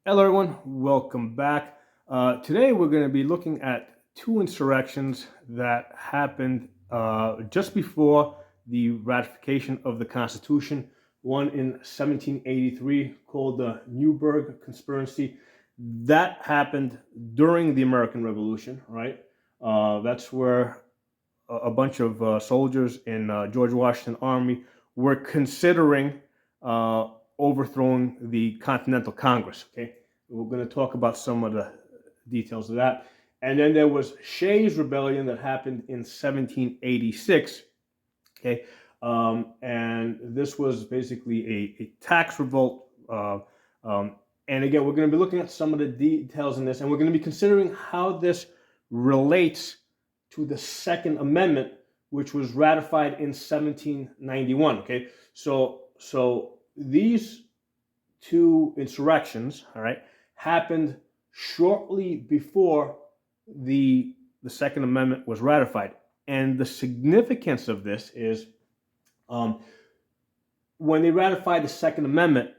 Hello, everyone. Welcome back. Today, we're going to be looking at two insurrections that happened just before the ratification of the Constitution. One in 1783 called the Newburgh Conspiracy. That happened during the American Revolution, right? That's where a bunch of soldiers in George Washington Army were considering uh, overthrowing the Continental Congress. Okay, we're going to talk about some of the details of that. And then there was Shay's rebellion that happened in 1786. Okay, and this was basically a tax revolt. And again, we're going to be looking at some of the details in this, and we're going to be considering how this relates to the Second Amendment, which was ratified in 1791. Okay, so these two insurrections, all right, happened shortly before the Second Amendment was ratified, and the significance of this is when they ratified the Second Amendment,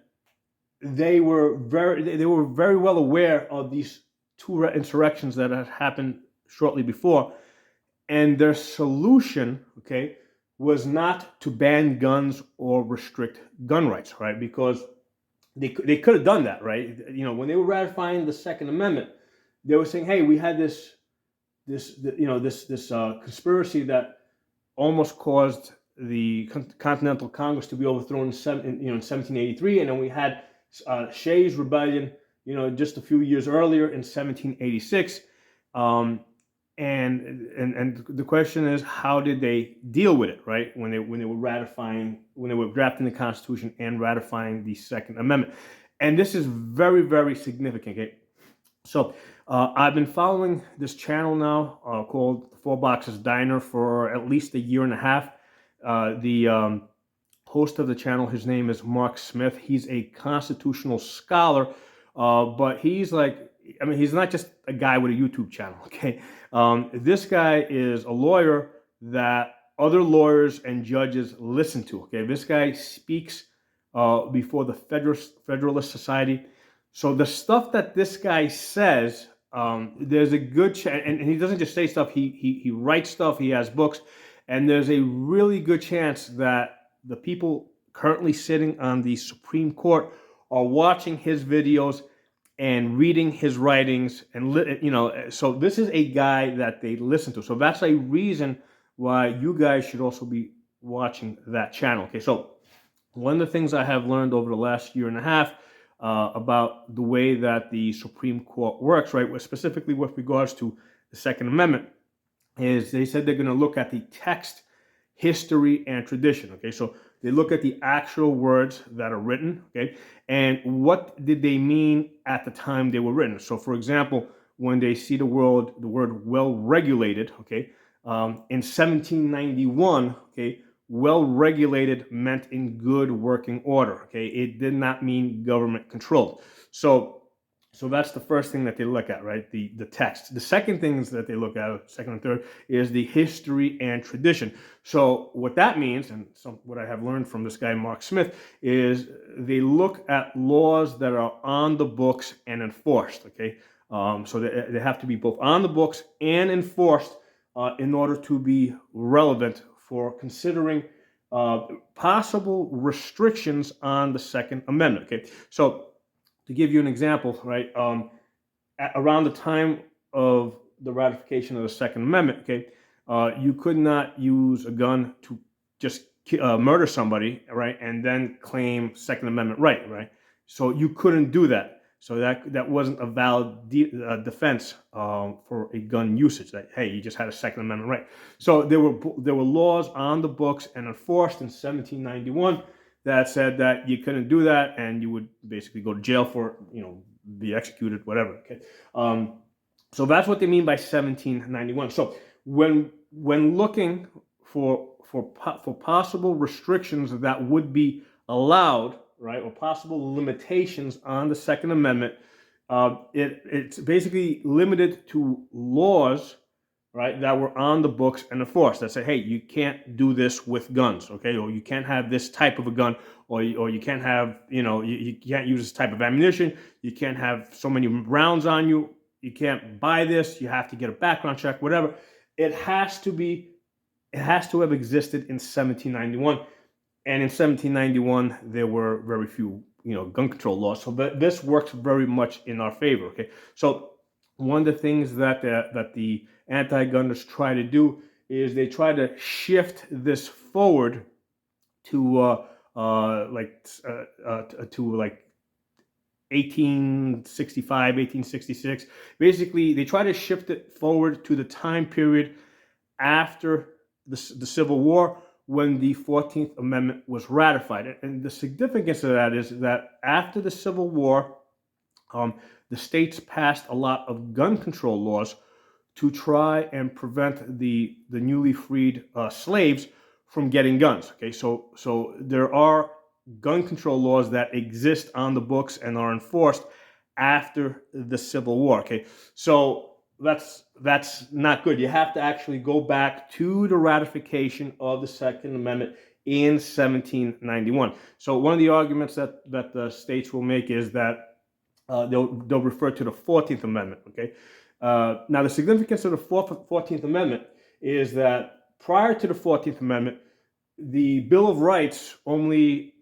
they were very well aware of these two insurrections that had happened shortly before, and their solution, okay, was not to ban guns or restrict gun rights, right? Because they could have done that, right? You know, when they were ratifying the Second Amendment, they were saying, "Hey, we had this conspiracy that almost caused the Continental Congress to be overthrown in 1783, and then we had Shay's rebellion, just a few years earlier in 1786." And the question is, how did they deal with it, right? When they were drafting the Constitution and ratifying the Second Amendment, and this is very, very significant. Okay, so I've been following this channel now called Four Boxes Diner for at least a year and a half. The host of the channel, his name is Mark Smith. He's a constitutional scholar, but he's not just a guy with a YouTube channel, okay? This guy is a lawyer that other lawyers and judges listen to, okay? This guy speaks before the Federalist Society. So the stuff that this guy says, there's a good chance, and he doesn't just say stuff, he writes stuff, he has books, and there's a really good chance that the people currently sitting on the Supreme Court are watching his videos and reading his writings, and so this is a guy that they listen to. So that's a reason why you guys should also be watching that channel. Okay, so one of the things I have learned over the last year and a half about the way that the Supreme Court works, right, specifically with regards to the Second Amendment, is they said they're going to look at the text, history, and tradition. Okay, so they look at the actual words that are written, okay, and what did they mean at the time they were written. So, for example, when they see the word well regulated, okay, in 1791, okay, well regulated meant in good working order. Okay, it did not mean government controlled. So that's the first thing that they look at, right? The text. The second things that they look at, second and third, is the history and tradition. So what that means, and what I have learned from this guy Mark Smith, is they look at laws that are on the books and enforced. Okay, so they have to be both on the books and enforced in order to be relevant for considering possible restrictions on the Second Amendment. Okay, so to give you an example, right, around the time of the ratification of the Second Amendment, okay, you could not use a gun to just murder somebody, right, and then claim Second Amendment right? So you couldn't do that. So that wasn't a valid defense for a gun usage. That, hey, you just had a Second Amendment right. So there were laws on the books and enforced in 1791 that said that you couldn't do that, and you would basically go to jail for, be executed, whatever. Okay, so that's what they mean by 1791. So when looking for possible restrictions that would be allowed, right, or possible limitations on the Second Amendment, it's basically limited to laws right, that were on the books and enforced that said, hey, you can't do this with guns, okay, or you can't have this type of a gun, or you can't have, you can't use this type of ammunition, you can't have so many rounds on you, you can't buy this, you have to get a background check, whatever. It has to have existed in 1791, and in 1791 there were very few gun control laws, so this works very much in our favor. Okay, so one of the things that the anti-gunners try to do is they try to shift this forward to to like 1865, 1866. Basically, they try to shift it forward to the time period after the Civil War, when the 14th Amendment was ratified. And the significance of that is that after the Civil War, the states passed a lot of gun control laws to try and prevent the newly freed slaves from getting guns. Okay, so there are gun control laws that exist on the books and are enforced after the Civil War. Okay, so that's not good. You have to actually go back to the ratification of the Second Amendment in 1791. So one of the arguments that the states will make is that they'll refer to the 14th Amendment. Okay, now the significance of the 14th Amendment is that prior to the 14th Amendment, the Bill of Rights only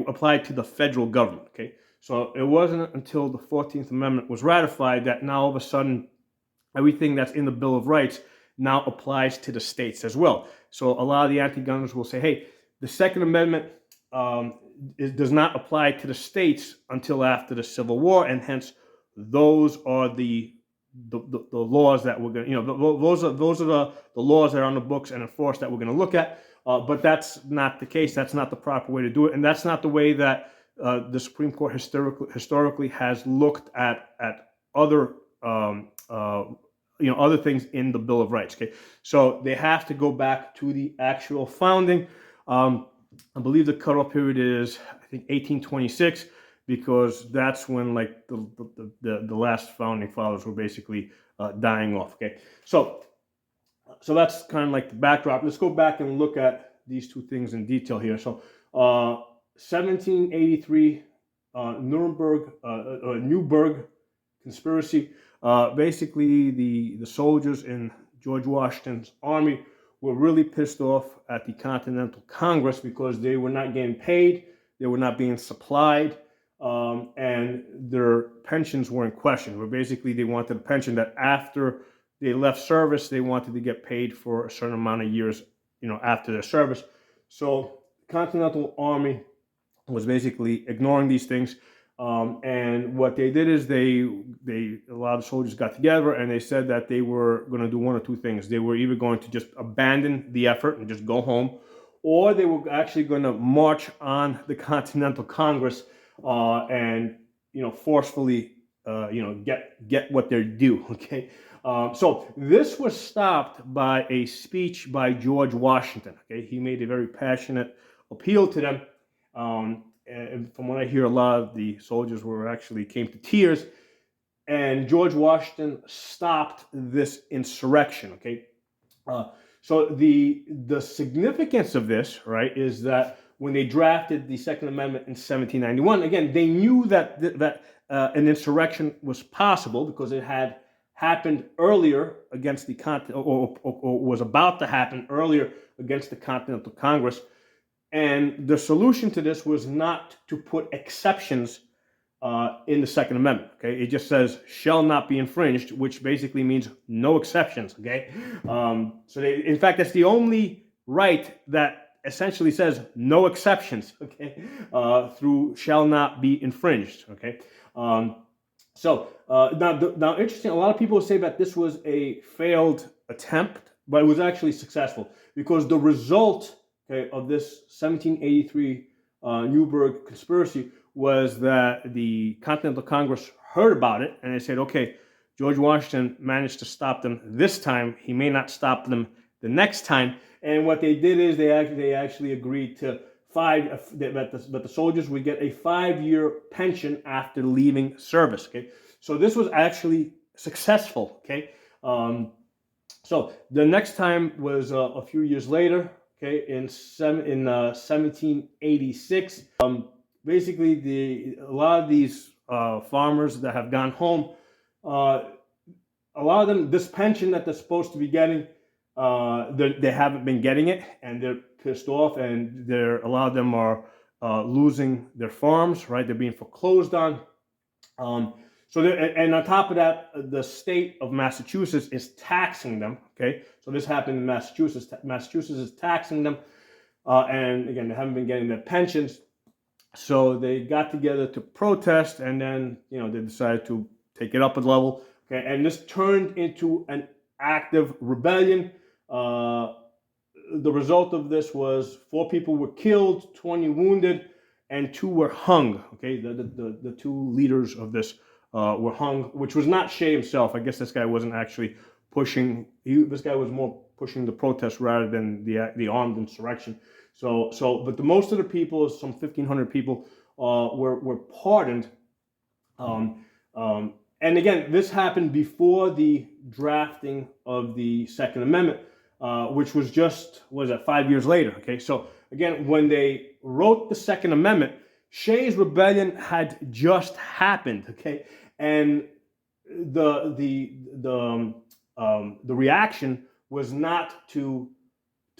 applied to the federal government. Okay, so it wasn't until the 14th Amendment was ratified that now all of a sudden everything that's in the Bill of Rights now applies to the states as well. So a lot of the anti-gunners will say, hey, the Second Amendment does not apply to the states until after the Civil War, and hence those are the laws that we're going to, those are the laws that are on the books and enforced that we're going to look at. But that's not the case. That's not the proper way to do it, and that's not the way that the Supreme Court historically has looked at other other things in the Bill of Rights. Okay, so they have to go back to the actual founding. I believe the cutoff period is, I think, 1826, because that's when like the last founding fathers were basically dying off. Okay, so that's kind of like the backdrop. Let's go back and look at these two things in detail here. So 1783 Newburgh conspiracy. Basically, the soldiers in George Washington's army were really pissed off at the Continental Congress because they were not getting paid, they were not being supplied, and their pensions were in question. But basically, they wanted a pension that after they left service, they wanted to get paid for a certain amount of years, after their service. So the Continental Army was basically ignoring these things. And what they did is a lot of soldiers got together and they said that they were going to do one or two things. They were either going to just abandon the effort and just go home, or they were actually going to march on the Continental Congress and forcefully get what they're due. Okay, so this was stopped by a speech by George Washington. Okay, he made a very passionate appeal to them. And from what I hear, a lot of the soldiers came to tears, and George Washington stopped this insurrection. Okay, so the significance of this, right, is that when they drafted the Second Amendment in 1791, again, they knew that an insurrection was possible because it had happened earlier against the or was about to happen earlier against the Continental Congress. And the solution to this was not to put exceptions in the Second Amendment. Okay, it just says shall not be infringed, which basically means no exceptions. Okay, so in fact, that's the only right that essentially says no exceptions. Okay, through shall not be infringed. Okay, so now interesting. A lot of people say that this was a failed attempt, but it was actually successful because the result of this 1783 Newburgh conspiracy was that the Continental Congress heard about it and they said, okay, George Washington managed to stop them this time. He may not stop them the next time. And what they did is they actually agreed to that the soldiers would get a 5-year pension after leaving service. Okay, so this was actually successful. Okay. So the next time was a few years later, okay, in 1786. Basically, a lot of these farmers that have gone home, uh, a lot of them, this pension that they're supposed to be getting, they haven't been getting it, and they're pissed off, and a lot of them are losing their farms, right? They're being foreclosed on. Um, and on top of that, the state of Massachusetts is taxing them. Okay, so this happened in Massachusetts. Massachusetts is taxing them, and again, they haven't been getting their pensions. So they got together to protest, and then they decided to take it up a level. Okay, and this turned into an active rebellion. The result of this was 4 people were killed, 20 wounded, and 2 were hung. Okay, the 2 leaders of this were hung, which was not Shay himself. I guess this guy wasn't actually pushing. This guy was more pushing the protest rather than the armed insurrection. But most of the people, some 1,500 people, were pardoned. And again, this happened before the drafting of the Second Amendment, which was just 5 years later. Okay, so again, when they wrote the Second Amendment, Shay's rebellion had just happened. Okay, and the reaction was not to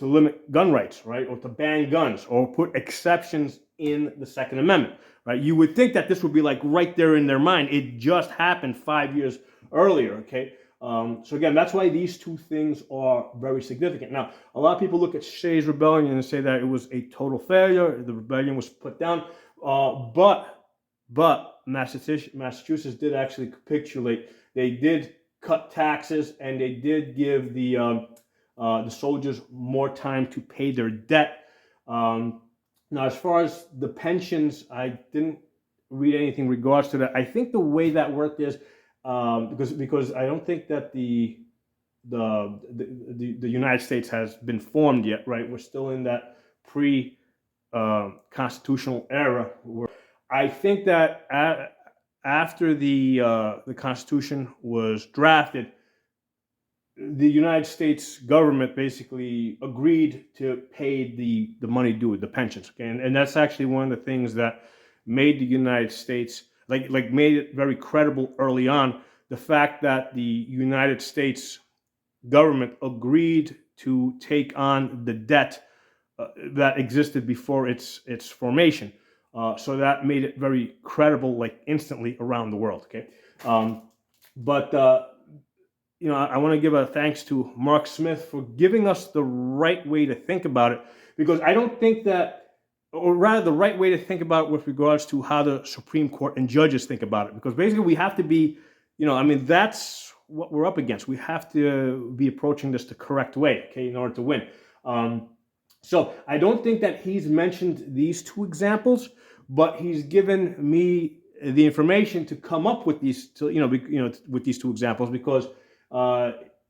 limit gun rights, right, or to ban guns, or put exceptions in the Second Amendment, right? You would think that this would be like right there in their mind. It just happened 5 years earlier, okay? So again, that's why these 2 things are very significant. Now, a lot of people look at Shay's rebellion and say that it was a total failure. The rebellion was put down, but Massachusetts did actually capitulate. They did cut taxes, and they did give the soldiers more time to pay their debt. Now, as far as the pensions, I didn't read anything in regards to that. I think the way that worked is because I don't think that the United States has been formed yet, right? We're still in that pre-constitutional era. I think that after the Constitution was drafted, the United States government basically agreed to pay the money due, the pensions. Okay? And that's actually one of the things that made the United States, made it very credible early on, the fact that the United States government agreed to take on the debt that existed before its formation. So that made it very credible, instantly around the world. Okay, but I want to give a thanks to Mark Smith for giving us the right way to think about it, because I don't think that, or rather the right way to think about it with regards to how the Supreme Court and judges think about it, because basically we have to be, that's what we're up against. We have to be approaching this the correct way, okay, in order to win. So I don't think that he's mentioned these 2 examples, but he's given me the information to come up with these, with these 2 examples, because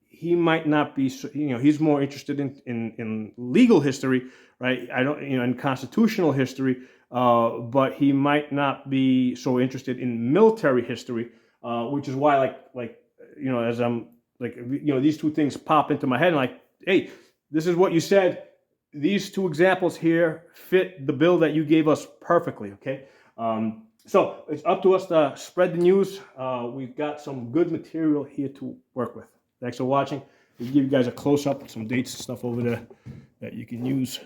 he might not be, he's more interested in legal history, right? In constitutional history, but he might not be so interested in military history, which is why, as I'm these 2 things pop into my head, and hey, this is what you said. These 2 examples here fit the bill that you gave us perfectly. Okay. So it's up to us to spread the news. We've got some good material here to work with. Thanks for watching. We'll give you guys a close-up with some dates and stuff over there that you can use.